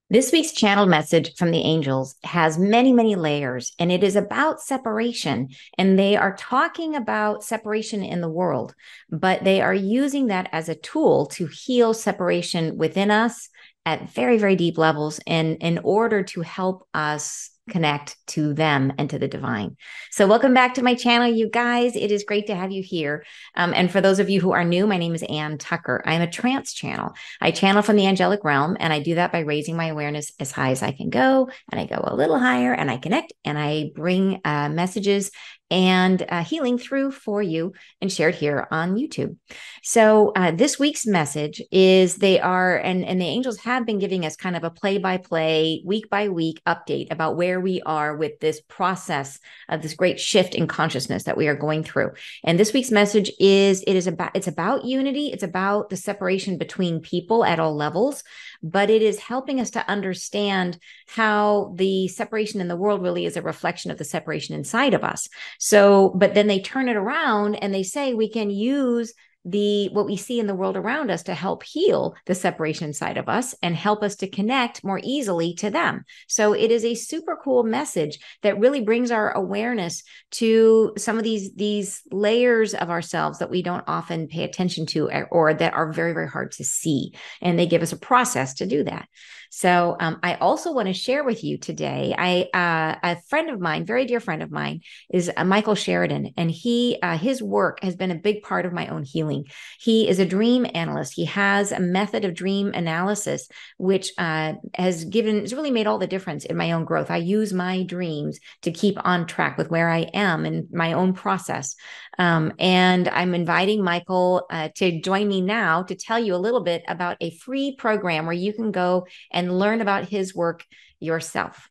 This week's channeled message from the angels has many, many layers, and it is about separation. And they are talking about separation in the world, but they are using that as a tool to heal separation within us at very, very deep levels, and in order to help us connect to them and to the divine. So, welcome back to my channel, you guys. It is great to have you here. And for those of you who are new, my name is Ann Tucker. I'm a trance channel. I channel from the angelic realm, and I do that by raising my awareness as high as I can go. And I go a little higher, and I connect, and I bring messages and healing through for you and shared here on YouTube. So this week's message is and the angels have been giving us kind of a play-by-play, week-by-week update about where we are with this process of this great shift in consciousness that we are going through. And this week's message it's about unity. It's about the separation between people at all levels, but it is helping us to understand how the separation in the world really is a reflection of the separation inside of us. So, but then they turn it around and they say we can use what we see in the world around us to help heal the separation inside of us and help us to connect more easily to them. So it is a super cool message that really brings our awareness to some of these layers of ourselves that we don't often pay attention to, or that are very, very hard to see. And they give us a process to do that. So I also want to share with you today, a friend of mine, very dear friend of mine, is Michael Sheridan, and his work has been a big part of my own healing. He is a dream analyst. He has a method of dream analysis, which has really made all the difference in my own growth. I use my dreams to keep on track with where I am in my own process. And I'm inviting Michael to join me now to tell you a little bit about a free program where you can go and learn about his work yourself.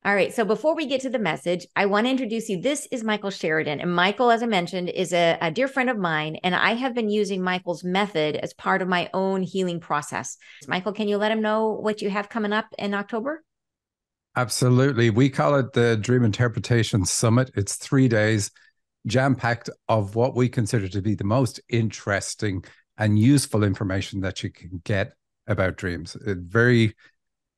All right. So before we get to the message, I want to introduce you. This is Michael Sheridan. And Michael, as I mentioned, is a dear friend of mine. And I have been using Michael's method as part of my own healing process. Michael, can you let him know what you have coming up in October? Absolutely. We call it the Dream Interpretation Summit. It's 3 days, jam-packed of what we consider to be the most interesting and useful information that you can get about dreams. Very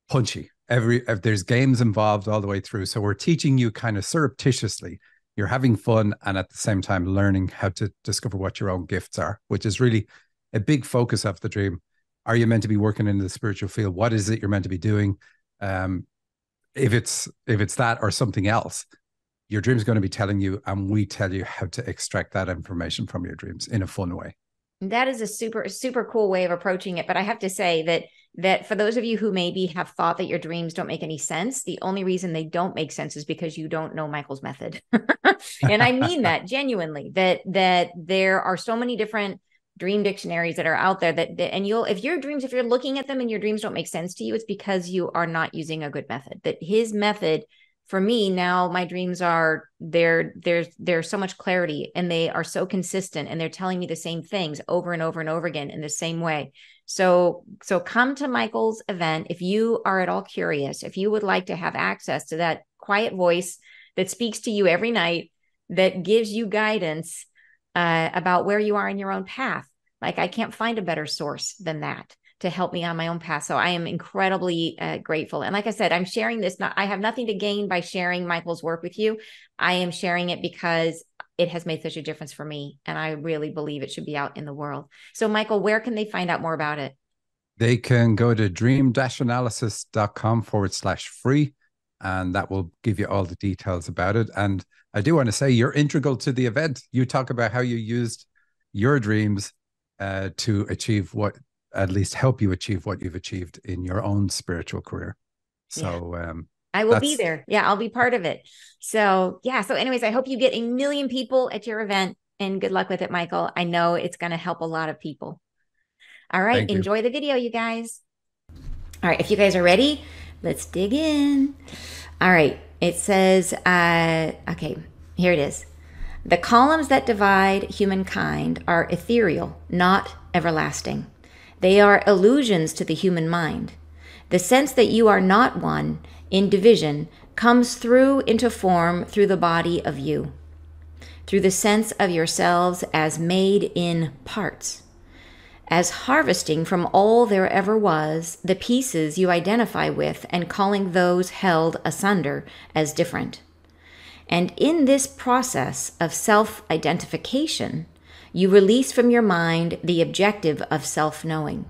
punchy. There's games involved all the way through. So we're teaching you kind of surreptitiously. You're having fun and at the same time learning how to discover what your own gifts are, which is really a big focus of the dream. Are you meant to be working in the spiritual field? What is it you're meant to be doing? If it's that or something else, your dream is going to be telling you, and we tell you how to extract that information from your dreams in a fun way. That is a super, super cool way of approaching it. But I have to say that for those of you who maybe have thought that your dreams don't make any sense, the only reason they don't make sense is because you don't know Michael's method. And I mean that genuinely, that there are so many different dream dictionaries that are out there and if you're looking at them and your dreams don't make sense to you, it's because you are not using a good method. That his method, for me now, my dreams are there's so much clarity, and they are so consistent, and they're telling me the same things over and over and over again in the same way. So come to Michael's event if you are at all curious, if you would like to have access to that quiet voice that speaks to you every night, that gives you guidance about where you are in your own path. Like, I can't find a better source than that to help me on my own path. So I am incredibly grateful. And like I said, I'm sharing this. I have nothing to gain by sharing Michael's work with you. I am sharing it because it has made such a difference for me. And I really believe it should be out in the world. So Michael, where can they find out more about it? They can go to dream-analysis.com/free, and that will give you all the details about it. And I do want to say you're integral to the event. You talk about how you used your dreams to achieve at least help you achieve what you've achieved in your own spiritual career. Yeah. So I will be there. Yeah, I'll be part of it. So yeah. So anyways, I hope you get 1 million people at your event, and good luck with it, Michael. I know it's going to help a lot of people. All right. thank you. Enjoy the video, you guys. All right. If you guys are ready, let's dig in. All right. It says, okay, here it is. The columns that divide humankind are ethereal, not everlasting. They are illusions to the human mind. The sense that you are not one in division comes through into form through the body of you, through the sense of yourselves as made in parts. as harvesting from all there ever was the pieces you identify with and calling those held asunder as different. And in this process of self-identification, you release from your mind the objective of self-knowing.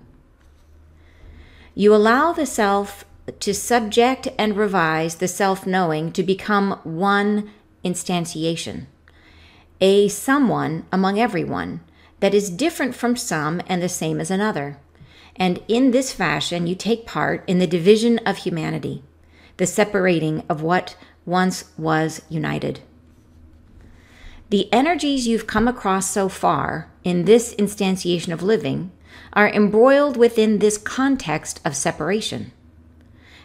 You allow the self to subject and revise the self-knowing to become one instantiation, a someone among everyone that is different from some and the same as another. And in this fashion, you take part in the division of humanity, the separating of what once was united. The energies you've come across so far in this instantiation of living are embroiled within this context of separation.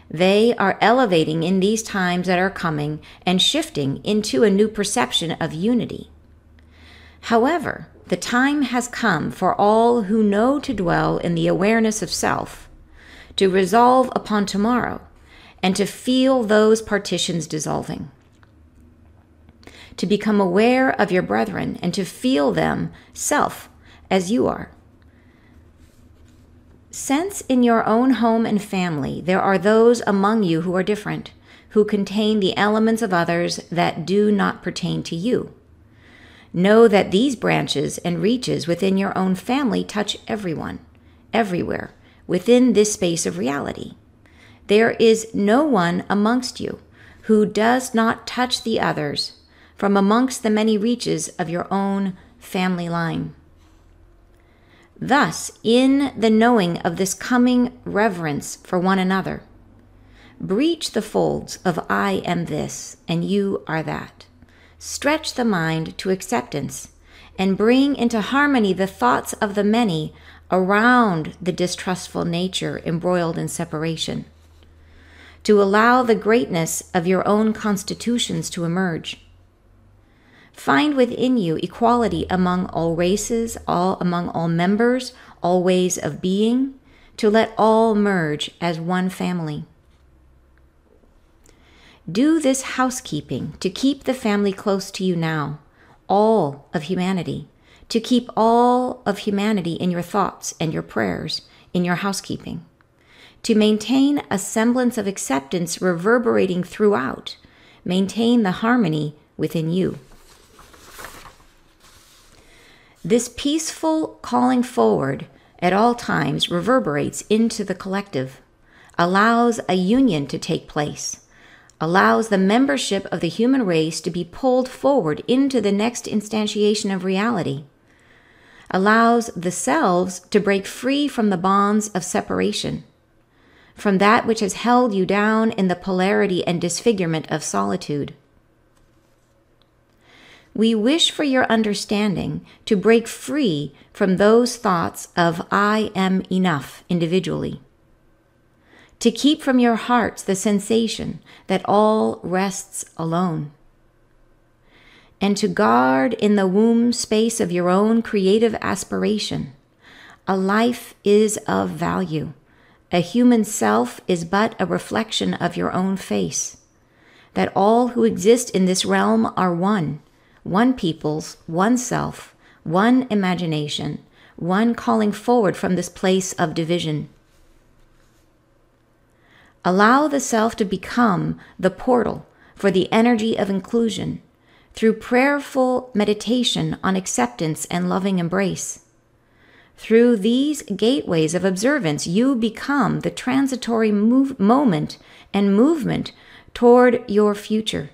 They are elevating in these times that are coming and shifting into a new perception of unity. However, the time has come for all who know to dwell in the awareness of self, to resolve upon tomorrow, and to feel those partitions dissolving. To become aware of your brethren and to feel them self as you are. Sense in your own home and family there are those among you who are different, who contain the elements of others that do not pertain to you. Know that these branches and reaches within your own family touch everyone, everywhere, within this space of reality. There is no one amongst you who does not touch the others from amongst the many reaches of your own family line. Thus, in the knowing of this coming reverence for one another, breach the folds of I am this and you are that. Stretch the mind to acceptance and bring into harmony the thoughts of the many around the distrustful nature embroiled in separation. To allow the greatness of your own constitutions to emerge. Find within you equality among all races, among all members, all ways of being, to let all merge as one family. Do this housekeeping to keep the family close to you now, all of humanity, to keep all of humanity in your thoughts and your prayers, in your housekeeping, to maintain a semblance of acceptance reverberating throughout, maintain the harmony within you. This peaceful calling forward at all times reverberates into the collective, allows a union to take place, allows the membership of the human race to be pulled forward into the next instantiation of reality, allows the selves to break free from the bonds of separation, from that which has held you down in the polarity and disfigurement of solitude. We wish for your understanding to break free from those thoughts of I am enough individually, to keep from your hearts the sensation that all rests alone, and to guard in the womb space of your own creative aspiration. A life is of value. A human self is but a reflection of your own face, that all who exist in this realm are one peoples, one self, one imagination, one calling forward from this place of division. Allow the self to become the portal for the energy of inclusion through prayerful meditation on acceptance and loving embrace. Through these gateways of observance, you become the transitory moment and movement toward your future.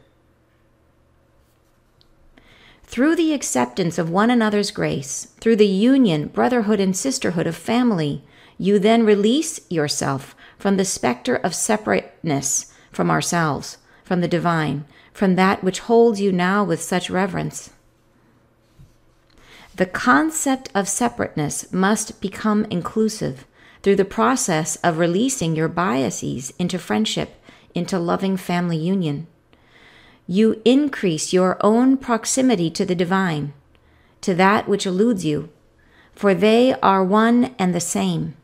Through the acceptance of one another's grace, through the union, brotherhood, and sisterhood of family, you then release yourself from the specter of separateness from ourselves, from the divine, from that which holds you now with such reverence. The concept of separateness must become inclusive through the process of releasing your biases into friendship, into loving family union. You increase your own proximity to the divine, to that which eludes you, for they are one and the same.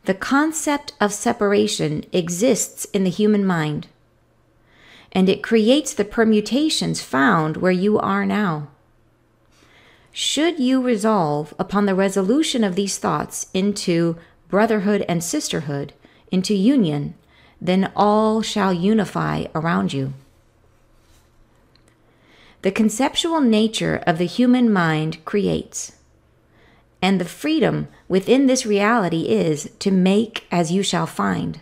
The concept of separation exists in the human mind, and it creates the permutations found where you are now. Should you resolve upon the resolution of these thoughts into brotherhood and sisterhood, into union, then all shall unify around you. The conceptual nature of the human mind creates, and the freedom within this reality is to make as you shall find.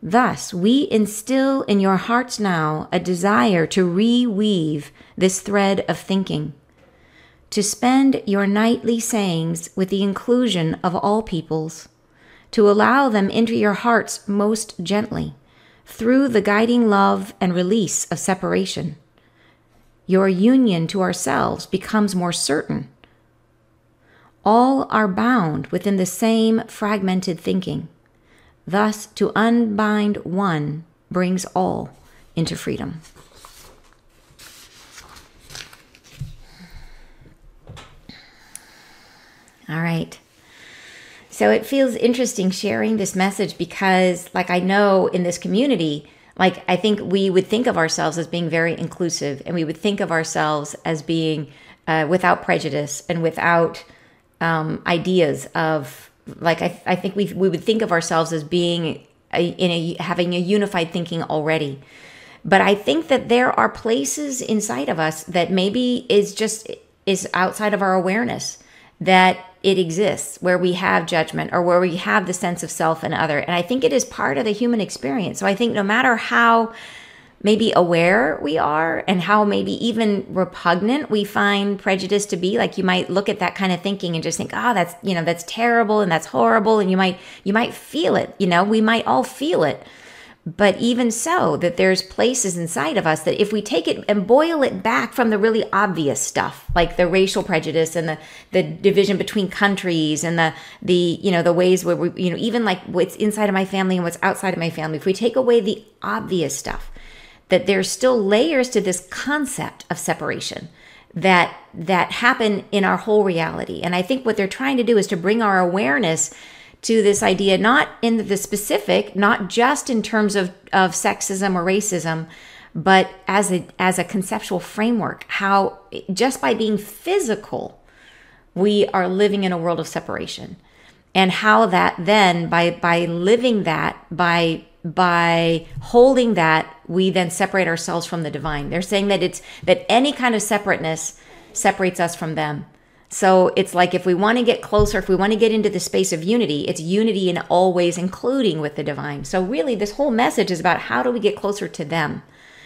Thus, we instill in your hearts now a desire to reweave this thread of thinking, to spend your nightly sayings with the inclusion of all peoples, to allow them into your hearts most gently, through the guiding love and release of separation. Your union to ourselves becomes more certain. All are bound within the same fragmented thinking. Thus, to unbind one brings all into freedom. All right. So it feels interesting sharing this message because, like, I know in this community, like, I think we would think of ourselves as being very inclusive, and we would think of ourselves as being without prejudice and without ideas of, like, I think we would think of ourselves as being having a unified thinking already. But I think that there are places inside of us that maybe is outside of our awareness, that it exists, where we have judgment or where we have the sense of self and other. And I think it is part of the human experience. So I think no matter how maybe aware we are and how maybe even repugnant we find prejudice to be, like, you might look at that kind of thinking and just think, oh, that's terrible and that's horrible. And you might feel it, we might all feel it. But even so, that there's places inside of us that if we take it and boil it back from the really obvious stuff, like the racial prejudice and the division between countries and the ways where we, even like what's inside of my family and what's outside of my family, if we take away the obvious stuff, that there's still layers to this concept of separation that happen in our whole reality. And I think what they're trying to do is to bring our awareness to this idea, not in the specific, not just in terms of sexism or racism, but as a conceptual framework, how just by being physical, we are living in a world of separation. And how that then, by living that, by holding that, we then separate ourselves from the divine. They're saying that any kind of separateness separates us from them. So it's like, if we want to get closer, if we want to get into the space of unity, it's unity in all ways, including with the divine. So really, this whole message is about how do we get closer to them,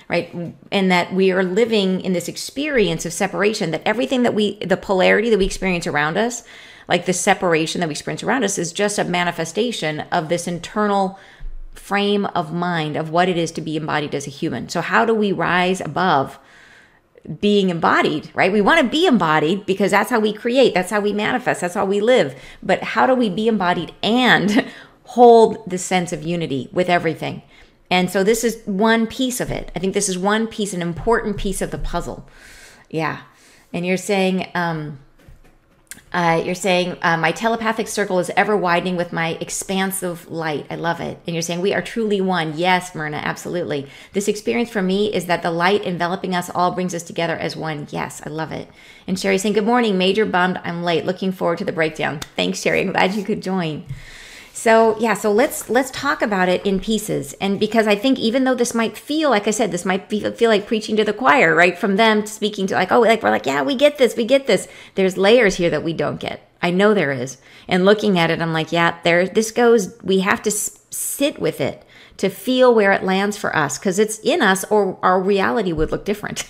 right? And that we are living in this experience of separation, that everything the polarity that we experience around us, like the separation that we experience around us, is just a manifestation of this internal frame of mind of what it is to be embodied as a human. So how do we rise above being embodied, right? We want to be embodied because that's how we create, that's how we manifest, that's how we live. But how do we be embodied and hold the sense of unity with everything? And so this is one piece of it. I think this is one piece, an important piece of the puzzle. Yeah. And you're saying, my telepathic circle is ever widening with my expansive light. I love it. And you're saying we are truly one. Yes, Myrna, absolutely. This experience for me is that the light enveloping us all brings us together as one. Yes, I love it. And Sherry saying, good morning. Major bummed I'm late. Looking forward to the breakdown. Thanks, Sherry. I'm glad you could join. So yeah, so let's talk about it in pieces. And because I think even though this might feel, like I said, this might feel like preaching to the choir, right? From them speaking to we're like, yeah, we get this. There's layers here that we don't get. I know there is. And looking at it, I'm like, yeah, this goes, we have to sit with it to feel where it lands for us, because it's in us, or our reality would look different.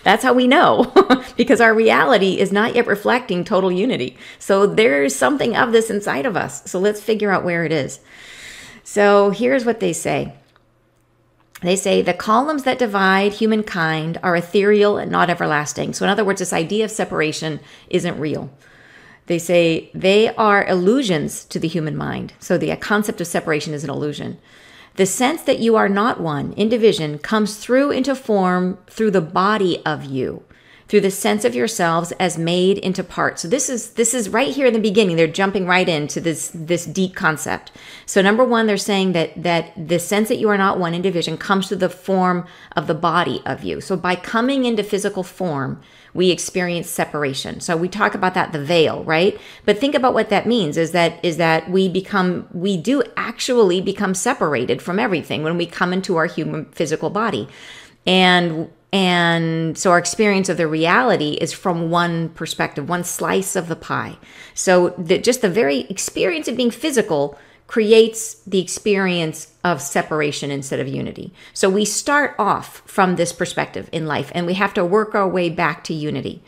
That's how we know, because our reality is not yet reflecting total unity. So there's something of this inside of us. So let's figure out where it is. So here's what they say. They say the columns that divide humankind are ethereal and not everlasting. So in other words, this idea of separation isn't real. They say they are illusions to the human mind. So the concept of separation is an illusion. The sense that you are not one in division comes through into form through the body of you. through the sense of yourselves as made into parts. So this is right here in the beginning. They're jumping right into this deep concept. So number one, they're saying that the sense that you are not one in division comes through the form of the body of you. So by coming into physical form, we experience separation. So we talk about that, the veil, right? But think about what that means is that we do actually become separated from everything when we come into our human physical body. And so our experience of the reality is from one perspective, one slice of the pie. So just the very experience of being physical creates the experience of separation instead of unity. So we start off from this perspective in life, and we have to work our way back to unity.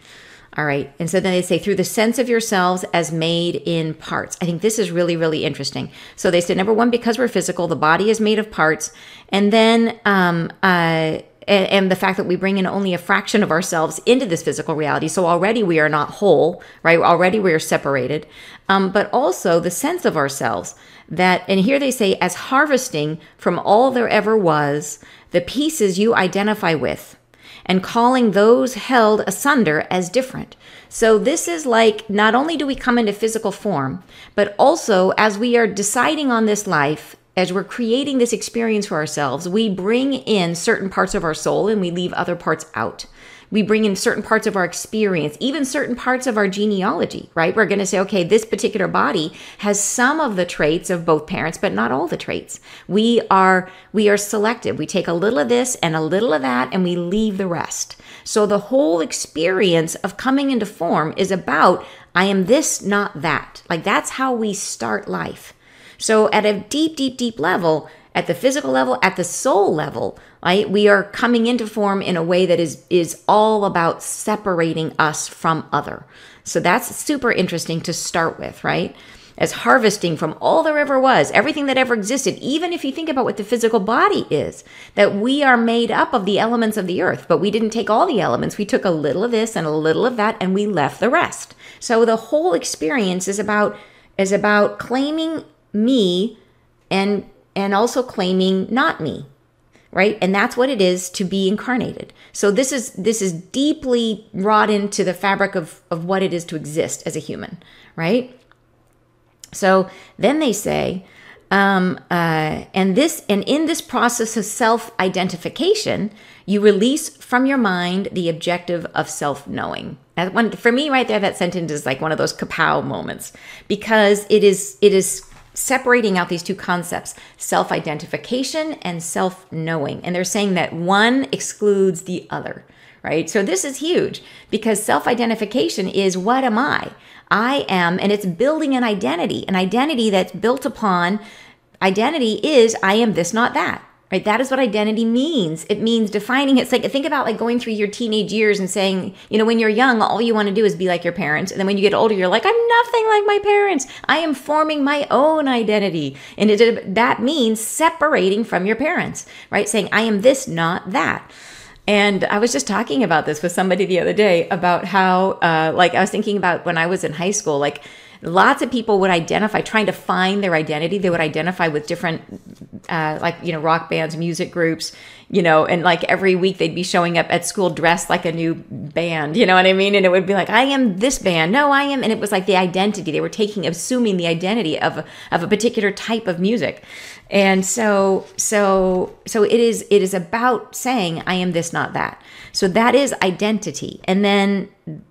All right. And so then they say, through the sense of yourselves as made in parts. I think this is really, really interesting. So they said, number one, because we're physical, the body is made of parts. And then, and the fact that we bring in only a fraction of ourselves into this physical reality. So already we are not whole, right? Already we are separated. But also the sense of ourselves that, and here they say, as harvesting from all there ever was, the pieces you identify with, and calling those held asunder as different. So this is like, not only do we come into physical form, but also as we are deciding on this life, as we're creating this experience for ourselves, we bring in certain parts of our soul and we leave other parts out. We bring in certain parts of our experience, even certain parts of our genealogy, right? We're going to say, okay, this particular body has some of the traits of both parents, but not all the traits. We are selective. We take a little of this and a little of that, and we leave the rest. So the whole experience of coming into form is about, I am this, not that. Like that's how we start life. So at a deep, deep, deep level, at the physical level, at the soul level, right, we are coming into form in a way that is all about separating us from other. So that's super interesting to start with, right? As harvesting from all there ever was, everything that ever existed, even if you think about what the physical body is, that we are made up of the elements of the earth, but we didn't take all the elements. We took a little of this and a little of that, and we left the rest. So the whole experience is about claiming me and also claiming not me, right? And that's what it is to be incarnated. So this is deeply wrought into the fabric of what it is to exist as a human, right? So then they say, and in this process of self-identification, you release from your mind the objective of self-knowing. For me, right there, that sentence is like one of those kapow moments, because it is separating out these two concepts, self-identification and self-knowing. And they're saying that one excludes the other, right? So this is huge, because self-identification is, what am I? I am, and it's building an identity that's built upon, identity is, I am this, not that. Right? That is what identity means. It means defining it. It's like, think about like going through your teenage years and saying, when you're young, all you want to do is be like your parents. And then when you get older, you're like, I'm nothing like my parents. I am forming my own identity. And that means separating from your parents, right? Saying, I am this, not that. And I was just talking about this with somebody the other day about how, I was thinking about when I was in high school, like, lots of people would identify, trying to find their identity. They would identify with different, rock bands, music groups, and like every week they'd be showing up at school dressed like a new band, you know what I mean? And it would be like, I am this band. No, I am. And it was like the identity. They were assuming the identity of a particular type of music. And so it is about saying, I am this, not that. So that is identity.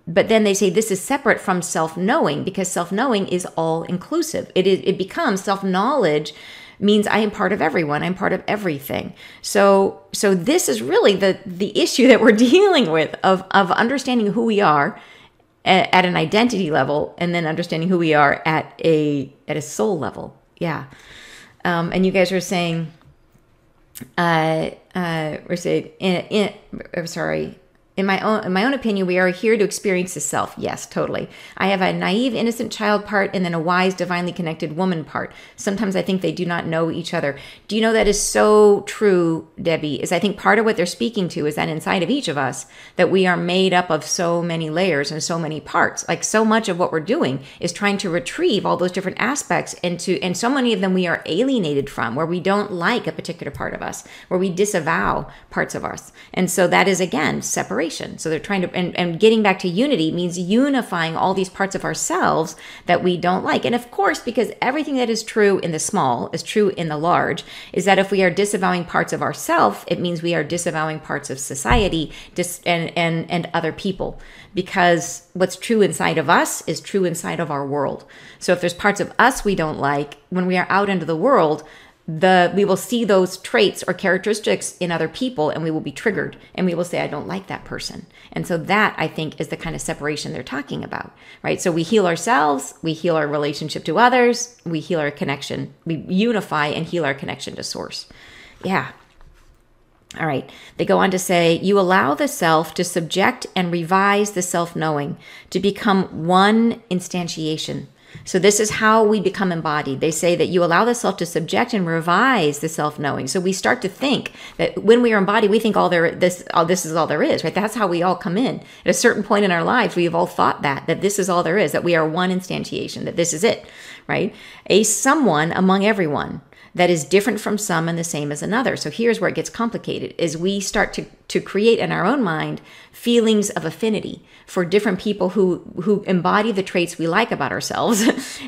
But then they say this is separate from self-knowing, because self-knowing is all inclusive. It becomes self-knowledge means I am part of everyone. I'm part of everything. So this is really the issue that we're dealing with of understanding who we are at an identity level, and then understanding who we are at a soul level. And you guys were saying, in my own opinion, we are here to experience the self. Yes, totally. I have a naive, innocent child part, and then a wise, divinely connected woman part. Sometimes I think they do not know each other. Do you know that is so true, Debbie? Is I think part of what they're speaking to is that inside of each of us, that we are made up of so many layers and so many parts. Like, so much of what we're doing is trying to retrieve all those different aspects, and so many of them we are alienated from, where we don't like a particular part of us, where we disavow parts of us. And so that is, again, separation. separation. So they're trying to, and getting back to unity means unifying all these parts of ourselves that we don't like. And of course, because everything that is true in the small is true in the large, is that if we are disavowing parts of ourself, it means we are disavowing parts of society and other people. Because what's true inside of us is true inside of our world. So if there's parts of us we don't like, when we are out into the world, we will see those traits or characteristics in other people, and we will be triggered, and we will say, I don't like that person. And so that, I think, is the kind of separation they're talking about, right? So we heal ourselves, we heal our relationship to others, we heal our connection, we unify and heal our connection to source. Yeah. All right. They go on to say, you allow the self to subject and revise the self-knowing to become one instantiation. So this is how we become embodied. They say that you allow the self to subject and revise the self-knowing. So we start to think that when we are embodied, we think this is all there is, right? That's how we all come in. At a certain point in our lives, we have all thought that this is all there is, that we are one instantiation, that this is it, right? A someone among everyone that is different from some and the same as another. So here's where it gets complicated, is we start to create in our own mind feelings of affinity for different people who embody the traits we like about ourselves.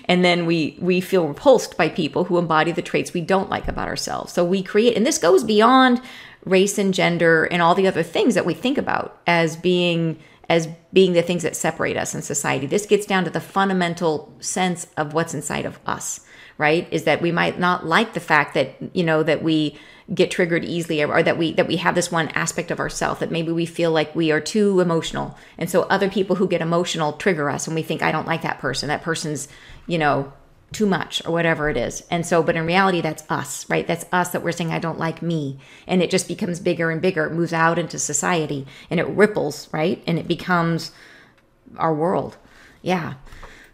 And then we feel repulsed by people who embody the traits we don't like about ourselves. So we create, and this goes beyond race and gender and all the other things that we think about as being the things that separate us in society. This gets down to the fundamental sense of what's inside of us, right? Is that we might not like the fact that, that we get triggered easily, or that we have this one aspect of ourselves, that maybe we feel like we are too emotional. And so other people who get emotional trigger us, and we think, I don't like that person. That person's, too much, or whatever it is. And so, but in reality, that's us, right? That's us, that we're saying, I don't like me. And it just becomes bigger and bigger. It moves out into society, and it ripples, right? And it becomes our world. Yeah.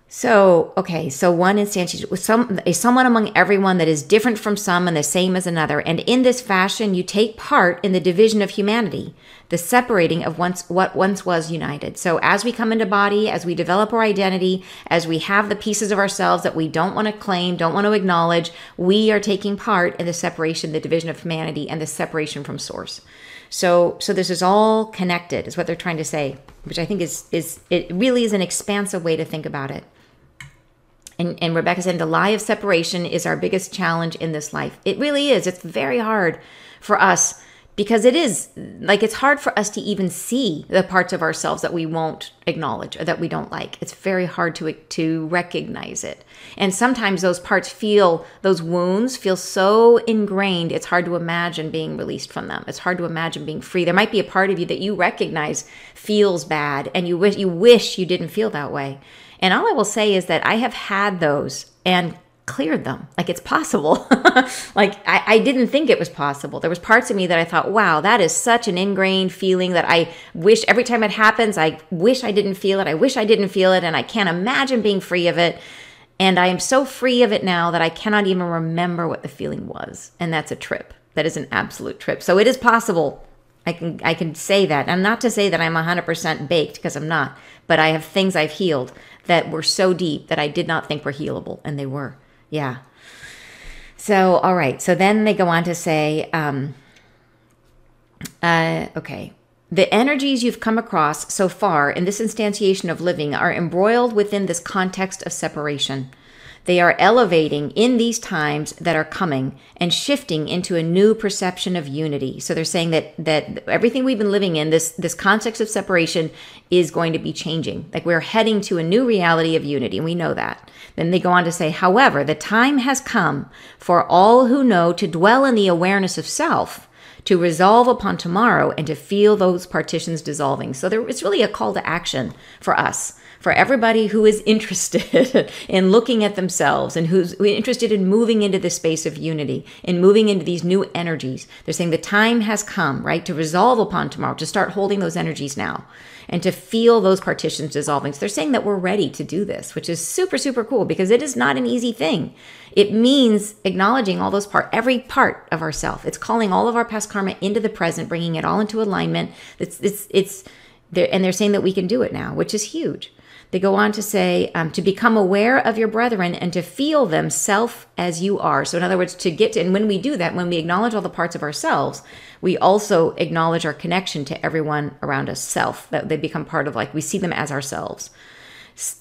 So, okay, so one instantiation with someone among everyone that is different from some and the same as another. And in this fashion, you take part in the division of humanity, the separating of what once was united. So as we come into body, as we develop our identity, as we have the pieces of ourselves that we don't want to claim, don't want to acknowledge, we are taking part in the separation, the division of humanity, and the separation from source. So this is all connected, is what they're trying to say, which I think is it really is an expansive way to think about it. And Rebecca said, the lie of separation is our biggest challenge in this life. It really is. It's very hard for us, because it is like, it's hard for us to even see the parts of ourselves that we won't acknowledge or that we don't like. It's very hard to recognize it. And sometimes those parts those wounds feel so ingrained, it's hard to imagine being released from them. It's hard to imagine being free. There might be a part of you that you recognize feels bad, and you wish you didn't feel that way. And all I will say is that I have had those and cleared them. Like, it's possible. Like, I didn't think it was possible. There was parts of me that I thought, wow, that is such an ingrained feeling that I wish every time it happens, I wish I didn't feel it. I wish I didn't feel it. And I can't imagine being free of it. And I am so free of it now that I cannot even remember what the feeling was. And that's a trip. That is an absolute trip. So it is possible. I can say that. And not to say that I'm 100% baked, because I'm not. But I have things I've healed that were so deep that I did not think were healable, and they were. Yeah. So, all right. So then they go on to say, okay, the energies you've come across so far in this instantiation of living are embroiled within this context of separation. They are elevating in these times that are coming and shifting into a new perception of unity. So they're saying that everything we've been living in, this context of separation, is going to be changing. Like, we're heading to a new reality of unity, and we know that. Then they go on to say, however, the time has come for all who know to dwell in the awareness of self, to resolve upon tomorrow, and to feel those partitions dissolving. So it's really a call to action for us. For everybody who is interested in looking at themselves and who's interested in moving into the space of unity and moving into these new energies. They're saying the time has come, right, to resolve upon tomorrow, to start holding those energies now and to feel those partitions dissolving. So they're saying that we're ready to do this, which is super, super cool, because it is not an easy thing. It means acknowledging all those every part of ourself. It's calling all of our past karma into the present, bringing it all into alignment. And they're saying that we can do it now, which is huge. They go on to say, to become aware of your brethren and to feel them self as you are. So in other words, to get to, and when we do that, when we acknowledge all the parts of ourselves, we also acknowledge our connection to everyone around us, self, that they become part of, like, we see them as ourselves.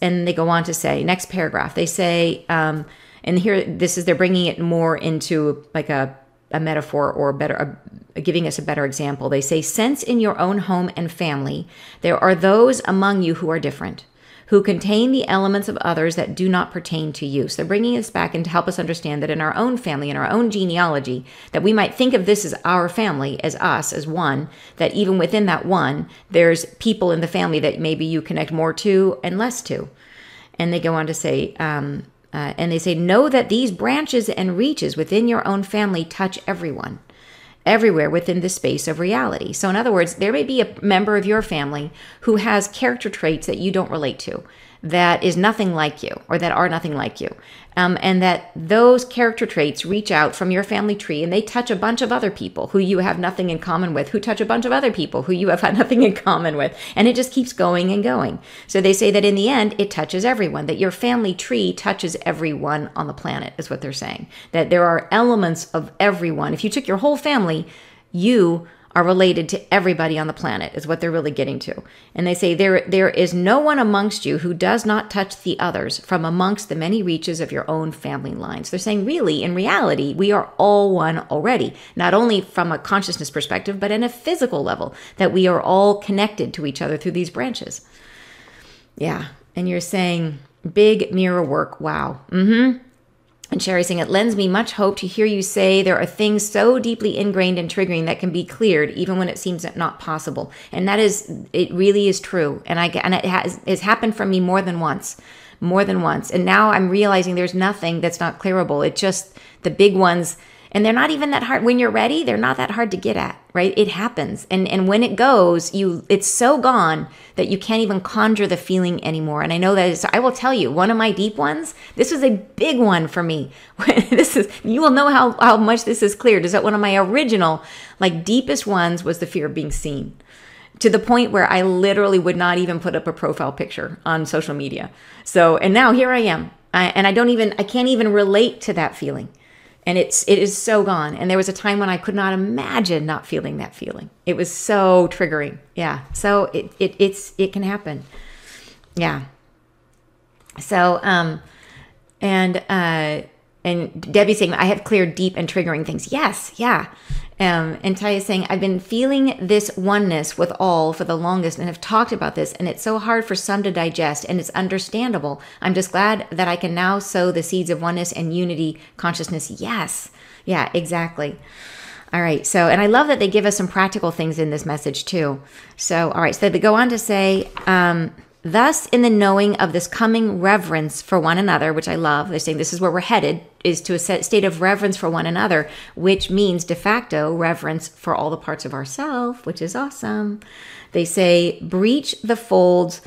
And they go on to say, next paragraph, they say, and here, this is, they're bringing it more into like a metaphor, or better, giving us a better example. They say, since in your own home and family, there are those among you who are different, who contain the elements of others that do not pertain to you. So they're bringing us back and to help us understand that in our own family, in our own genealogy, that we might think of this as our family, as us, as one, that even within that one, there's people in the family that maybe you connect more to and less to. And they go on to say, and they say, know that these branches and reaches within your own family touch everyone, everywhere within the space of reality. So in other words, there may be a member of your family who has character traits that you don't relate to, that is nothing like you, or that are nothing like you. And that those character traits reach out from your family tree and they touch a bunch of other people who you have nothing in common with, who touch a bunch of other people who you have had nothing in common with. And it just keeps going and going. So they say that in the end, it touches everyone, that your family tree touches everyone on the planet, is what they're saying. That there are elements of everyone. If you took your whole family, you are related to everybody on the planet, is what they're really getting to. And they say there is no one amongst you who does not touch the others from amongst the many reaches of your own family lines. They're saying, really, in reality, we are all one already, not only from a consciousness perspective, but in a physical level, that we are all connected to each other through these branches. Yeah. And you're saying, big mirror work. Wow. And Sherry's saying, it lends me much hope to hear you say there are things so deeply ingrained and triggering that can be cleared even when it seems not possible. And that is, it really is true. And it's happened for me more than once. And now I'm realizing there's nothing that's not clearable. It's just the big ones. And they're not even that hard. When you're ready, they're not that hard to get at, right? It happens. And when it goes, it's so gone that you can't even conjure the feeling anymore. And I know that I will tell you, one of my deep ones, this was a big one for me. You will know how much this is cleared. Is that one of my original, like, deepest ones was the fear of being seen, to the point where I literally would not even put up a profile picture on social media. So, and now here I am. I can't even relate to that feeling. And it is so gone. And there was a time when I could not imagine not feeling that feeling. It was so triggering. Yeah. So it can happen. Yeah. So, and Debbie's saying, I have cleared deep and triggering things. Yes. Yeah. And Taya's saying, I've been feeling this oneness with all for the longest and have talked about this, and it's so hard for some to digest, and it's understandable. I'm just glad that I can now sow the seeds of oneness and unity consciousness. Yes. Yeah, exactly. All right. So, and I love that they give us some practical things in this message too. So, all right. So they go on to say, thus, in the knowing of this coming reverence for one another, which I love, they're saying this is where we're headed, is to a state of reverence for one another, which means de facto reverence for all the parts of ourself, which is awesome. They say, breach the folds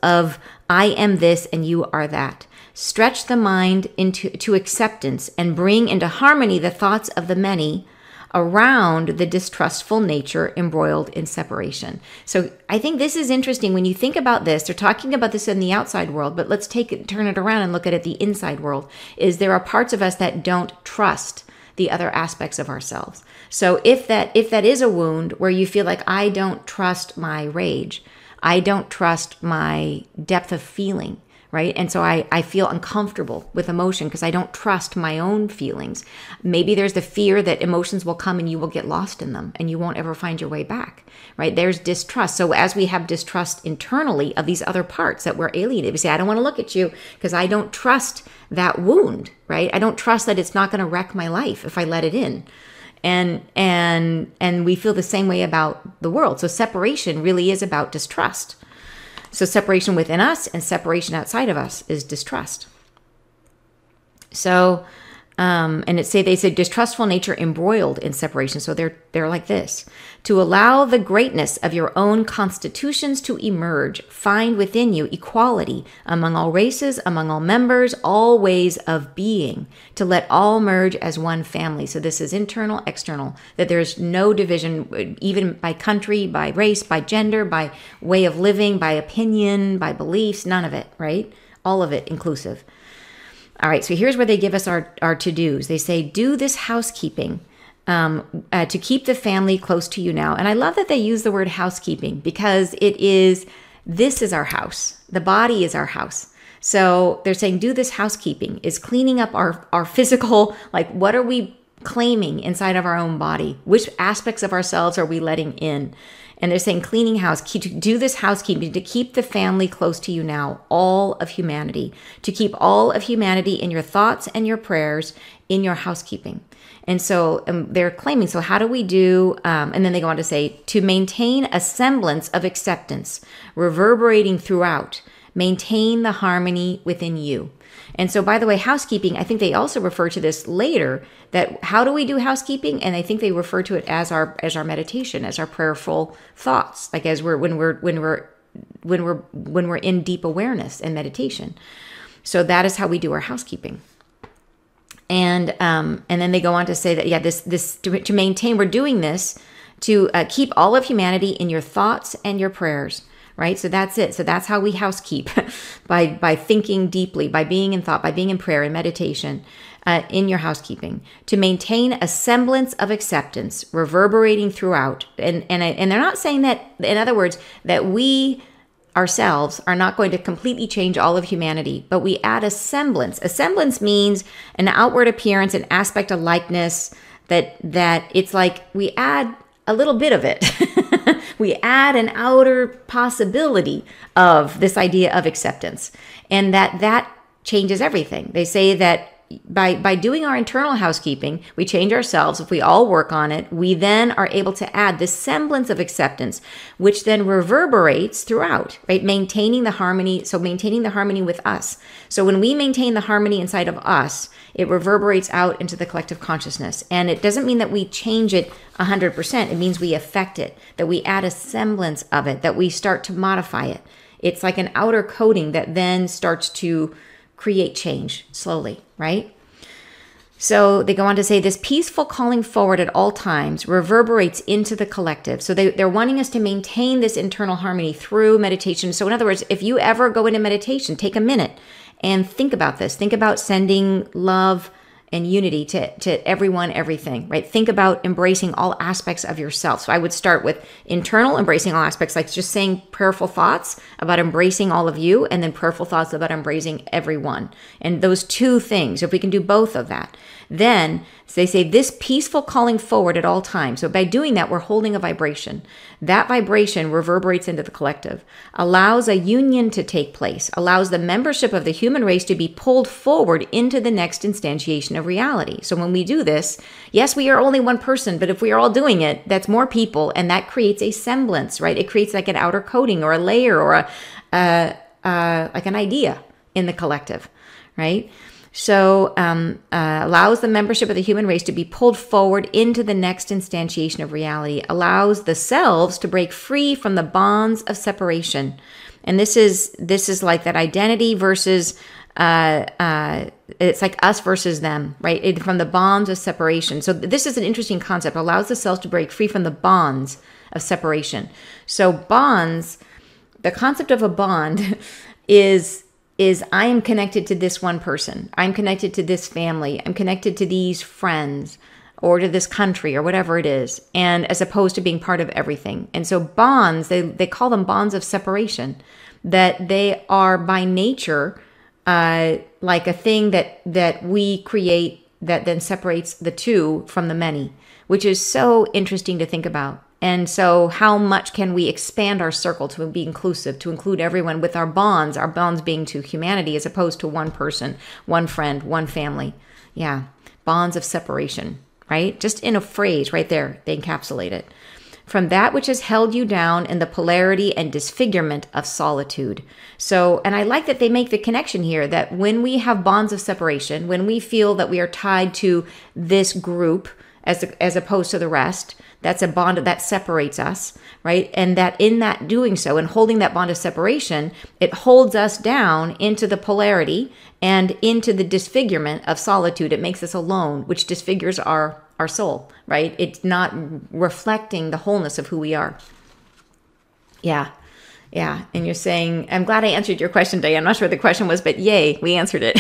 of I am this and you are that. Stretch the mind to acceptance and bring into harmony the thoughts of the many around the distrustful nature embroiled in separation. So I think this is interesting. When you think about this, they're talking about this in the outside world, but let's turn it around and look at it the inside world. Is there are parts of us that don't trust the other aspects of ourselves. So if that is a wound where you feel like, I don't trust my rage, I don't trust my depth of feeling, right? And so I feel uncomfortable with emotion because I don't trust my own feelings. Maybe there's the fear that emotions will come and you will get lost in them and you won't ever find your way back, right? There's distrust. So as we have distrust internally of these other parts that we're alienated, we say, I don't want to look at you because I don't trust that wound, right? I don't trust that it's not going to wreck my life if I let it in. And we feel the same way about the world. So separation really is about distrust. So separation within us and separation outside of us is distrust. So, And they say distrustful nature embroiled in separation. So they're like this: to allow the greatness of your own constitutions to emerge, find within you equality among all races, among all members, all ways of being, to let all merge as one family. So this is internal, external, that there's no division, even by country, by race, by gender, by way of living, by opinion, by beliefs, none of it, right? All of it inclusive. All right, so here's where they give us our to-dos. They say, do this housekeeping to keep the family close to you now. And I love that they use the word housekeeping, because this is our house. The body is our house. So they're saying, do this housekeeping, is cleaning up our physical, like what are we claiming inside of our own body? Which aspects of ourselves are we letting in? And they're saying cleaning house, do this housekeeping to keep the family close to you now, all of humanity, to keep all of humanity in your thoughts and your prayers, in your housekeeping. And so they're claiming, so how do we do, and then they go on to say, to maintain a semblance of acceptance, reverberating throughout, maintain the harmony within you. And so, by the way, housekeeping, I think they also refer to this later, that how do we do housekeeping? And I think they refer to it as our meditation, as our prayerful thoughts, like as when we're in deep awareness and meditation. So that is how we do our housekeeping. And then they go on to say that, this to maintain, we're doing this to keep all of humanity in your thoughts and your prayers. Right? So that's it. So that's how we housekeep, by thinking deeply, by being in thought, by being in prayer and meditation, in your housekeeping, to maintain a semblance of acceptance reverberating throughout. And they're not saying that, in other words, that we ourselves are not going to completely change all of humanity, but we add a semblance. A semblance means an outward appearance, an aspect of likeness, that it's like we add a little bit of it. We add an outer possibility of this idea of acceptance, and that changes everything. They say that by doing our internal housekeeping, we change ourselves. If we all work on it, we then are able to add this semblance of acceptance, which then reverberates throughout, right? Maintaining the harmony. So maintaining the harmony with us. So when we maintain the harmony inside of us, it reverberates out into the collective consciousness. And it doesn't mean that we change it 100%. It means we affect it, that we add a semblance of it, that we start to modify it. It's like an outer coating that then starts to create change slowly, right? So they go on to say this peaceful calling forward at all times reverberates into the collective. So they're wanting us to maintain this internal harmony through meditation. So in other words, if you ever go into meditation, take a minute and think about this. Think about sending love and unity to everyone, everything, right? Think about embracing all aspects of yourself. So I would start with internal, embracing all aspects, like just saying prayerful thoughts about embracing all of you, and then prayerful thoughts about embracing everyone. And those two things, if we can do both of that, then they say this peaceful calling forward at all times. So by doing that, we're holding a vibration. That vibration reverberates into the collective, allows a union to take place, allows the membership of the human race to be pulled forward into the next instantiation of reality. So when we do this, yes, we are only one person, but if we are all doing it, that's more people, and that creates a semblance, right? It creates like an outer coating or a layer or like an idea in the collective, right? So allows the membership of the human race to be pulled forward into the next instantiation of reality, allows the selves to break free from the bonds of separation. And this is like that identity versus it's like us versus them, right? From the bonds of separation. So this is an interesting concept. Allows the selves to break free from the bonds of separation. So bonds, the concept of a bond is I am connected to this one person. I'm connected to this family. I'm connected to these friends or to this country or whatever it is. And as opposed to being part of everything. And so bonds, they call them bonds of separation, that they are by nature like a thing that we create that then separates the two from the many, which is so interesting to think about. And so how much can we expand our circle to be inclusive, to include everyone with our bonds being to humanity as opposed to one person, one friend, one family. Yeah, bonds of separation, right? Just in a phrase right there, they encapsulate it. from that which has held you down in the polarity and disfigurement of solitude. So, and I like that they make the connection here that when we have bonds of separation, when we feel that we are tied to this group as opposed to the rest, that's a bond that separates us, right? And that in that doing so and holding that bond of separation, it holds us down into the polarity and into the disfigurement of solitude. It makes us alone, which disfigures our soul, right? It's not reflecting the wholeness of who we are. Yeah. Yeah. And you're saying, I'm glad I answered your question, Diane. I'm not sure what the question was, but yay, we answered it.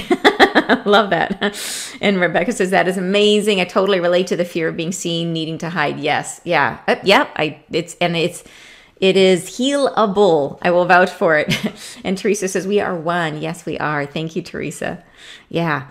Love that. And Rebecca says, that is amazing. I totally relate to the fear of being seen, needing to hide. Yes. Yeah. Yep. It is healable. I will vouch for it. And Teresa says, we are one. Yes, we are. Thank you, Teresa. Yeah.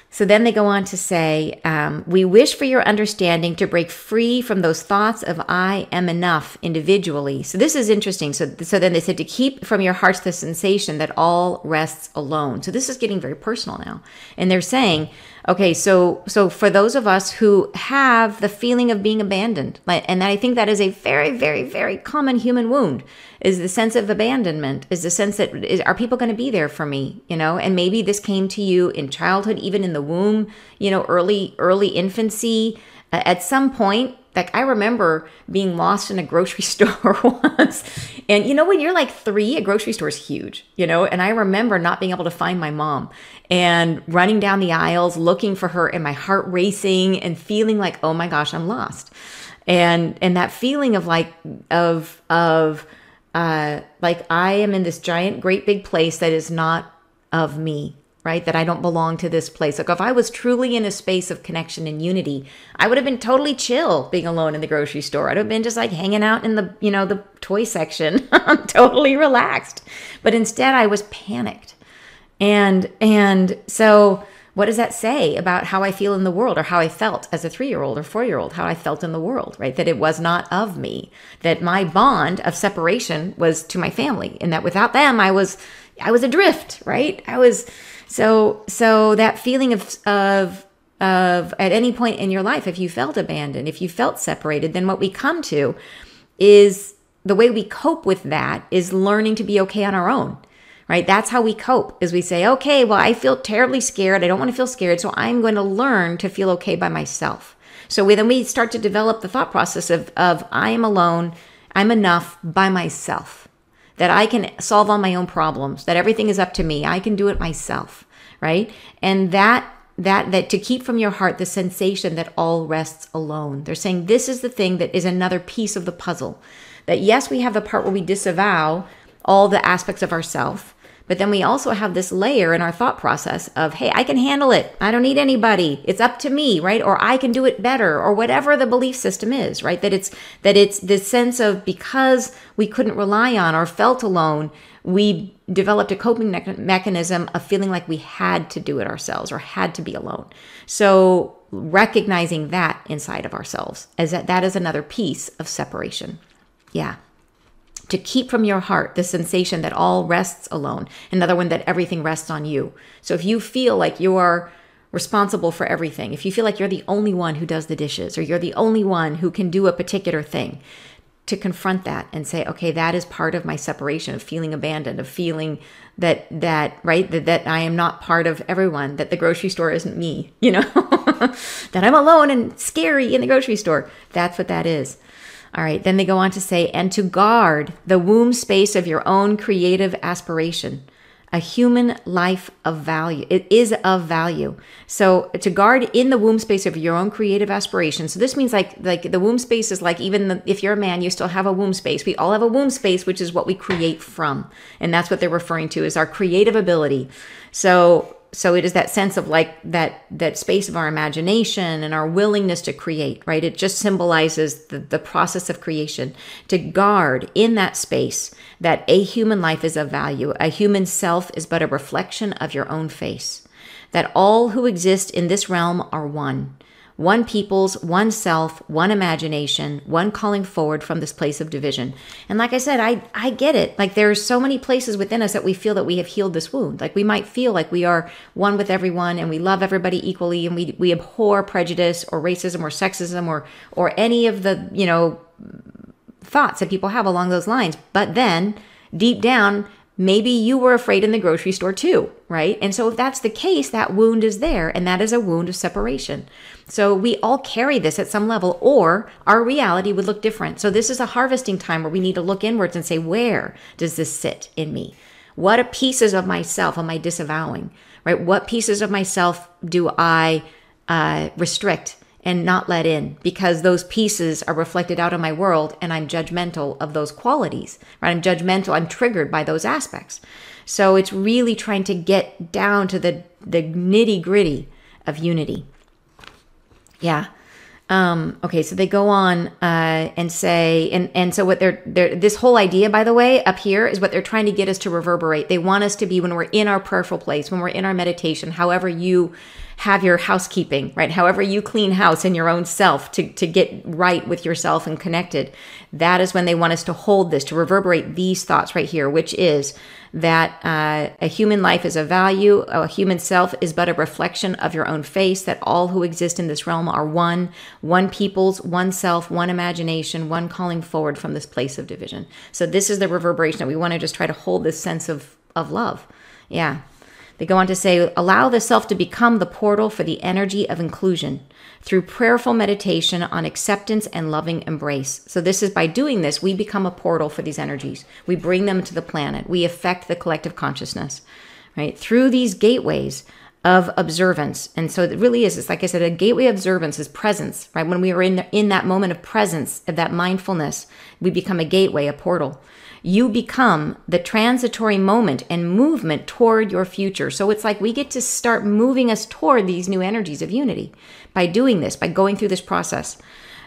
So then they go on to say, we wish for your understanding to break free from those thoughts of I am enough individually. So this is interesting. So then they said to keep from your hearts the sensation that all rests alone. So this is getting very personal now. And they're saying, okay, so for those of us who have the feeling of being abandoned, and I think that is a very, very, very common human wound, is the sense of abandonment, is the sense that are people going to be there for me, and maybe this came to you in childhood, even in the womb, early infancy, at some point. Like I remember being lost in a grocery store once. And when you're like 3, a grocery store is huge, and I remember not being able to find my mom and running down the aisles, looking for her and my heart racing and feeling like, oh my gosh, I'm lost. And that feeling of like I am in this giant, great big place that is not of me, right? That I don't belong to this place. Like if I was truly in a space of connection and unity, I would have been totally chill being alone in the grocery store. I'd have been just like hanging out in the, the toy section, totally relaxed. But instead I was panicked. And so what does that say about how I feel in the world, or how I felt as a 3-year-old or 4-year-old, how I felt in the world, right? That it was not of me, that my bond of separation was to my family, and that without them, I was adrift, right? So that feeling of at any point in your life, if you felt abandoned, if you felt separated, then what we come to is the way we cope with that is learning to be okay on our own. Right? That's how we cope, is we say, okay, well, I feel terribly scared. I don't want to feel scared. So I'm going to learn to feel okay by myself. So then we start to develop the thought process of I am alone. I'm enough by myself, that I can solve all my own problems, that everything is up to me. I can do it myself. Right? And that to keep from your heart the sensation that all rests alone. They're saying this is the thing that is another piece of the puzzle. That yes, we have the part where we disavow all the aspects of ourself. But then we also have this layer in our thought process of, hey, I can handle it. I don't need anybody. It's up to me, right? Or I can do it better, or whatever the belief system is, right? That it's this sense of, because we couldn't rely on or felt alone, we developed a coping mechanism of feeling like we had to do it ourselves or had to be alone. So recognizing that inside of ourselves, as that is another piece of separation. Yeah. To keep from your heart the sensation that all rests alone. Another one, that everything rests on you. So if you feel like you are responsible for everything, if you feel like you're the only one who does the dishes, or you're the only one who can do a particular thing, to confront that and say, okay, that is part of my separation, of feeling abandoned, of feeling that I am not part of everyone, that the grocery store isn't me, that I'm alone and scary in the grocery store. That's what that is. All right, then they go on to say, and to guard the womb space of your own creative aspiration, a human life of value. It is of value. So to guard in the womb space of your own creative aspiration. So this means like the womb space is like, if you're a man, you still have a womb space. We all have a womb space, which is what we create from. And that's what they're referring to, is our creative ability. So it is that sense of like that space of our imagination and our willingness to create, right? It just symbolizes the process of creation. To guard in that space that a human life is of value. A human self is but a reflection of your own face. That all who exist in this realm are one. One people's, one self, one imagination, one calling forward from this place of division. And like I said, I get it. Like there's so many places within us that we feel that we have healed this wound. Like we might feel like we are one with everyone and we love everybody equally, and we abhor prejudice or racism or sexism or any of the, thoughts that people have along those lines. But then deep down, maybe you were afraid in the grocery store too, right? And so if that's the case, that wound is there, and that is a wound of separation. So we all carry this at some level, or our reality would look different. So this is a harvesting time where we need to look inwards and say, where does this sit in me? What pieces of myself am I disavowing, right? What pieces of myself do I restrict and not let in, because those pieces are reflected out in my world and I'm judgmental of those qualities, right? I'm judgmental, I'm triggered by those aspects. So it's really trying to get down to the nitty gritty of unity. Yeah. Okay, so they go on and say, and so what they're this whole idea, by the way, up here is what they're trying to get us to reverberate. They want us to be, when we're in our prayerful place, when we're in our meditation, however you have your housekeeping, right? However you clean house in your own self to get right with yourself and connected. That is when they want us to hold this, to reverberate these thoughts right here, which is that a human life is a value, a human self is but a reflection of your own face, that all who exist in this realm are one peoples, one self, one imagination, one calling forward from this place of division. So this is the reverberation that we want to just try to hold this sense of love. Yeah. They go on to say, allow the self to become the portal for the energy of inclusion through prayerful meditation on acceptance and loving embrace. So this is, by doing this, we become a portal for these energies. We bring them to the planet. We affect the collective consciousness, right? Through these gateways of observance. And so it really is, it's like I said, a gateway of observance is presence, right? When we are in that moment of presence, of that mindfulness, we become a gateway, a portal. You become the transitory moment and movement toward your future. So it's like we get to start moving us toward these new energies of unity by doing this, by going through this process.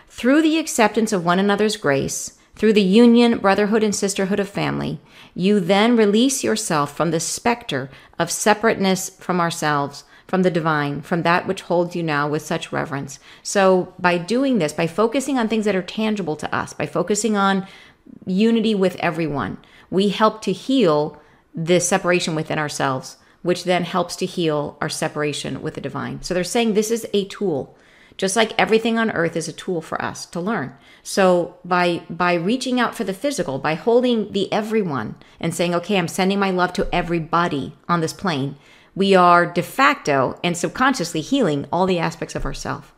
Through the acceptance of one another's grace, through the union, brotherhood, and sisterhood of family, you then release yourself from the specter of separateness from ourselves, from the divine, from that which holds you now with such reverence. So by doing this, by focusing on things that are tangible to us, by focusing on unity with everyone, we help to heal this separation within ourselves, which then helps to heal our separation with the divine. So they're saying this is a tool, just like everything on earth is a tool for us to learn. So by reaching out for the physical, by holding the everyone and saying, okay, I'm sending my love to everybody on this plane, we are de facto and subconsciously healing all the aspects of ourself.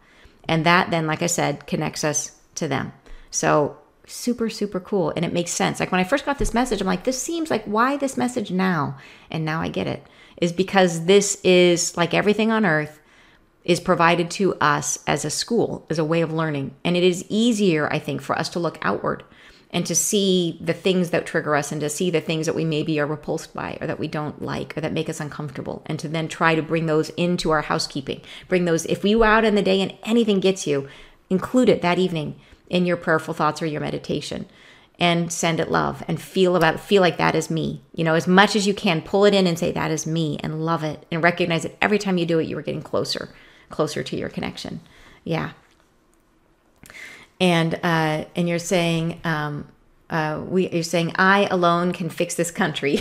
And that then, like I said, connects us to them. So super, super cool. And it makes sense. Like when I first got this message, I'm like, this seems like, why this message now? And now I get it. Is because this is, like everything on earth, is provided to us as a school, as a way of learning. And it is easier, I think, for us to look outward and to see the things that trigger us and to see the things that we maybe are repulsed by or that we don't like or that make us uncomfortable, and to then try to bring those into our housekeeping. Bring those, if you out in the day and anything gets you, include it that evening in your prayerful thoughts or your meditation, and send it love and feel like that is me. You know, as much as you can, pull it in and say, that is me, and love it and recognize that every time you do it, you are getting closer to your connection. Yeah. And you're saying, you're saying, I alone can fix this country.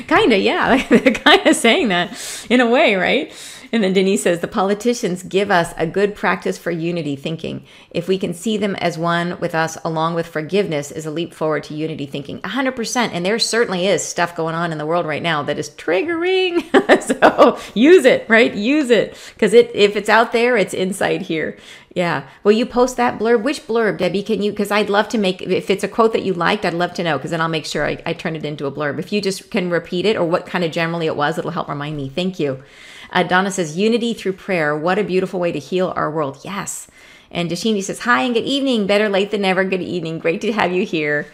Kind of, yeah. They're kind of saying that in a way, right? And then Denise says, the politicians give us a good practice for unity thinking. If we can see them as one with us, along with forgiveness, is a leap forward to unity thinking. 100%. And there certainly is stuff going on in the world right now that is triggering. So use it, right? Use it. Because if it's out there, it's inside here. Yeah. Will you post that blurb? Which blurb, Debbie? Can you, because I'd love to make, if it's a quote that you liked, I'd love to know, because then I'll make sure I turn it into a blurb. If you just can repeat it or what kind of generally it was, it'll help remind me. Thank you. Donna says, unity through prayer. What a beautiful way to heal our world. Yes. And Dashini says, hi and good evening. Better late than never. Good evening. Great to have you here.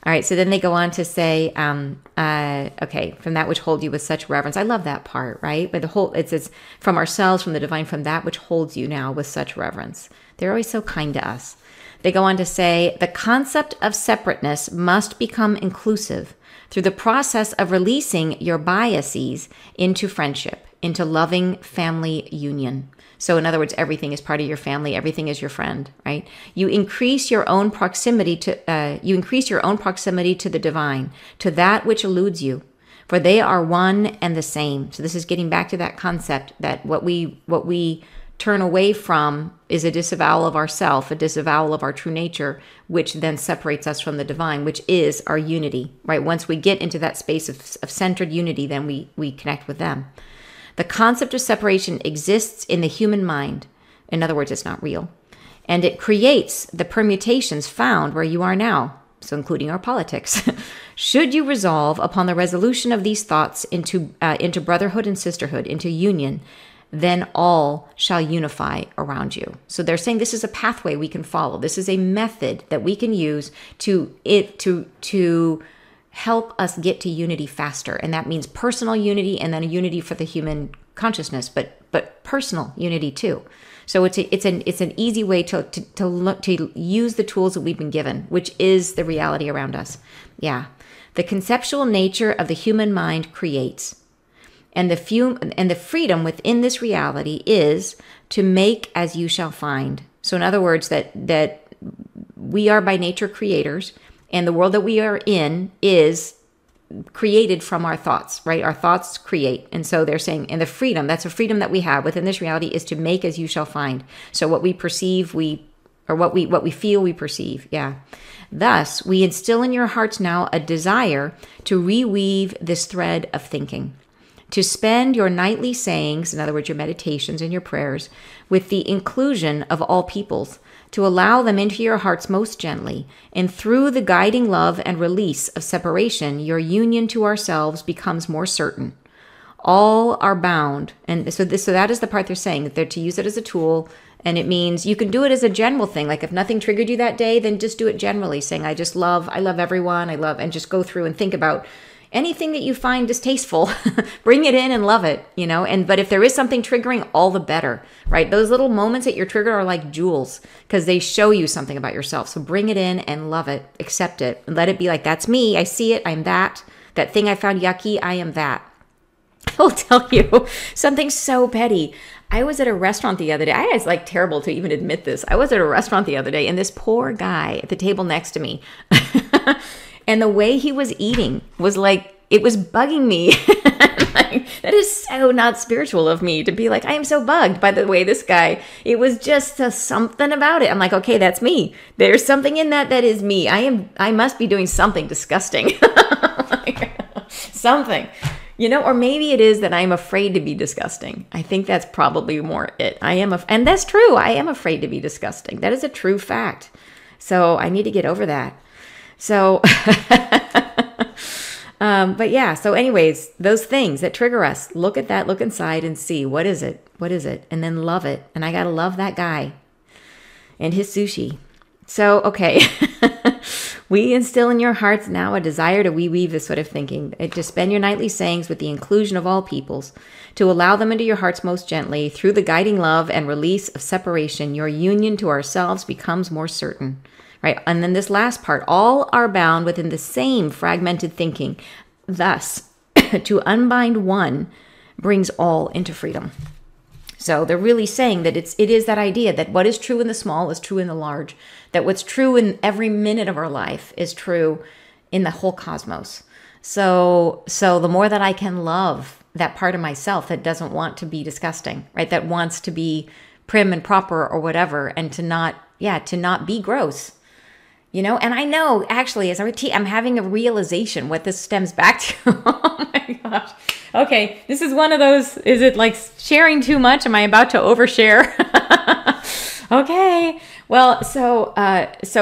All right. So then they go on to say, okay, from that which holds you with such reverence. I love that part, right? But it says from ourselves, from the divine, from that which holds you now with such reverence. They're always so kind to us. They go on to say, the concept of separateness must become inclusive through the process of releasing your biases into friendship, into loving family union. So in other words, everything is part of your family. Everything is your friend, right? You increase your own proximity to the divine, to that which eludes you, for they are one and the same. So this is getting back to that concept that what we turn away from is a disavowal of ourself, a disavowal of our true nature, which then separates us from the divine, which is our unity, right? Once we get into that space of centered unity, then we connect with them. The concept of separation exists in the human mind. In other words, it's not real. And it creates the permutations found where you are now, so including our politics. Should you resolve upon the resolution of these thoughts into brotherhood and sisterhood, into union, then all shall unify around you. So they're saying this is a pathway we can follow. This is a method that we can use to help us get to unity faster. And that means personal unity and then a unity for the human consciousness, but personal unity too. So it's an easy way to use the tools that we've been given, which is the reality around us. Yeah. The conceptual nature of the human mind creates. And the freedom within this reality is to make as you shall find. So in other words, that we are by nature creators, and the world that we are in is created from our thoughts, right? Our thoughts create. And so they're saying, and the freedom, that's a freedom that we have within this reality, is to make as you shall find. So what we perceive, what we feel, we perceive. Yeah. Thus, we instill in your hearts now a desire to reweave this thread of thinking, to spend your nightly sayings, in other words, your meditations and your prayers, with the inclusion of all peoples, to allow them into your hearts most gently, and through the guiding love and release of separation, your union to ourselves becomes more certain. All are bound, and so that is the part they're saying, that they're to use it as a tool, and it means you can do it as a general thing. Like if nothing triggered you that day, then just do it generally, saying, I love everyone, and just go through and think about anything that you find distasteful, bring it in and love it, but if there is something triggering, all the better, right? Those little moments that you're triggered are like jewels because they show you something about yourself. So bring it in and love it, accept it, and let it be like, that's me. I see it. I'm that thing I found yucky. I am that. I'll tell you something so petty. I was at a restaurant the other day. It's like terrible to even admit this. I was at a restaurant the other day and this poor guy at the table next to me, and the way he was eating was like, it was bugging me. Like, that is so not spiritual of me to be like, I am so bugged by the way this guy, it was just something about it. I'm like, okay, that's me. There's something in that is me. I must be doing something disgusting. Like, something, or maybe it is that I'm afraid to be disgusting. I think that's probably more it. And that's true. I am afraid to be disgusting. That is a true fact. So I need to get over that. So, but yeah, so anyways, those things that trigger us, look at that, look inside and see, what is it? What is it? And then love it. And I got to love that guy and his sushi. So, okay. We instill in your hearts now a desire to weave this sort of thinking, to spend your nightly sayings with the inclusion of all peoples, to allow them into your hearts most gently. Through the guiding love and release of separation, your union to ourselves becomes more certain. Right? And then this last part, all are bound within the same fragmented thinking. Thus, to unbind one brings all into freedom. So they're really saying that it is that idea that what is true in the small is true in the large, that what's true in every minute of our life is true in the whole cosmos. So the more that I can love that part of myself that doesn't want to be disgusting, right? That wants to be prim and proper or whatever, and to not be gross. And I know actually as I'm having a realization what this stems back to. Oh my gosh. Okay. This is one of those, is it like sharing too much? Am I about to overshare? Okay. Well, so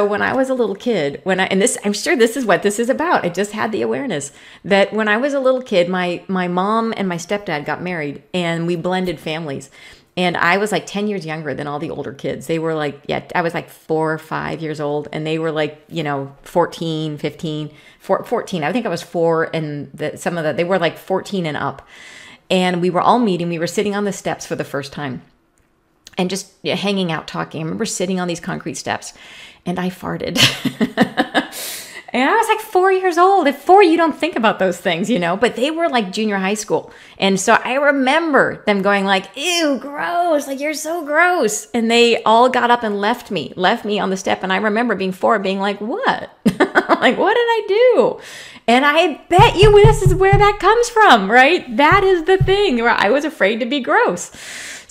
when I was a little kid, I'm sure this is what this is about. I just had the awareness that when I was a little kid, my mom and my stepdad got married and we blended families. And I was like 10 years younger than all the older kids. They were like, I was like 4 or 5 years old. And they were like, 14, 15, 14. I think I was 4. And they were like 14 and up. And we were all meeting. We were sitting on the steps for the first time and just hanging out, talking. I remember sitting on these concrete steps and I farted. And I was like 4 years old. At 4, you don't think about those things, but they were like junior high school. And so I remember them going like, ew, gross. Like, you're so gross. And they all got up and left me on the step. And I remember being 4 being like, what? Like, what did I do? And I bet you this is where that comes from, right? That is the thing where I was afraid to be gross.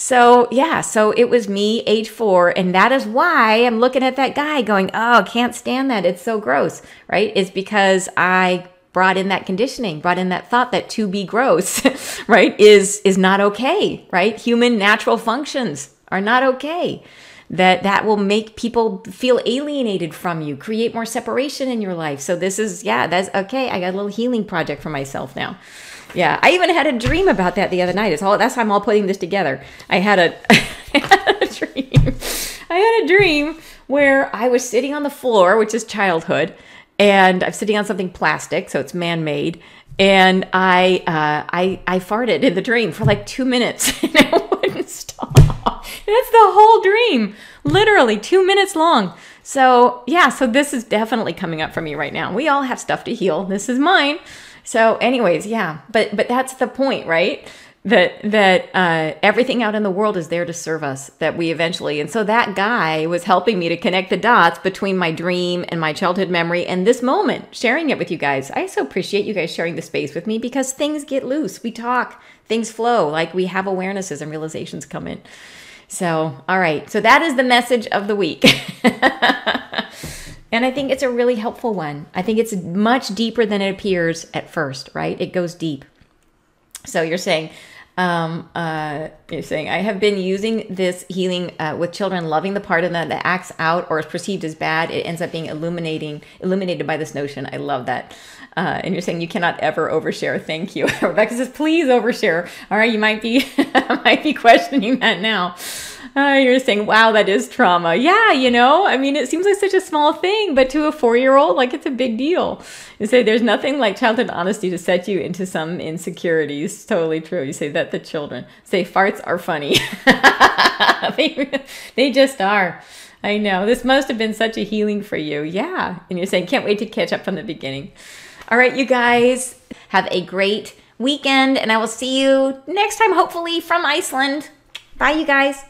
So yeah, so it was me, age 4, and that is why I'm looking at that guy going, oh, can't stand that. It's so gross, right? It's because I brought in that conditioning, brought in that thought that to be gross, right, is not okay, right? Human natural functions are not okay. That will make people feel alienated from you, create more separation in your life. So this is, yeah, that's okay. I got a little healing project for myself now. Yeah, I even had a dream about that the other night. That's why I'm all putting this together. I had a dream. I had a dream where I was sitting on the floor, which is childhood, and I'm sitting on something plastic, so it's man-made. And I farted in the dream for like 2 minutes, and I wouldn't stop. That's the whole dream, literally 2 minutes long. So yeah, so this is definitely coming up for me right now. We all have stuff to heal. This is mine. So anyways, yeah, but that's the point, right? That everything out in the world is there to serve us, that we eventually, and so that guy was helping me to connect the dots between my dream and my childhood memory and this moment, sharing it with you guys. I so appreciate you guys sharing the space with me, because things get loose. We talk, things flow, like we have awarenesses and realizations come in. So, all right. So that is the message of the week. And I think it's a really helpful one. I think it's much deeper than it appears at first, right? It goes deep. So you're saying, I have been using this healing with children, loving the part of them that acts out or is perceived as bad. It ends up being illuminated by this notion. I love that. And you're saying you cannot ever overshare. Thank you. Rebecca says, please overshare. All right, you might be might be questioning that now. You're saying, wow, that is trauma. Yeah, I mean, it seems like such a small thing, but to a 4-year-old, like, it's a big deal. You say there's nothing like childhood honesty to set you into some insecurities. Totally true. You say that the children say farts are funny. They just are. I know. This must have been such a healing for you. Yeah. And you're saying, can't wait to catch up from the beginning. All right, you guys, have a great weekend, and I will see you next time, hopefully from Iceland. Bye, you guys.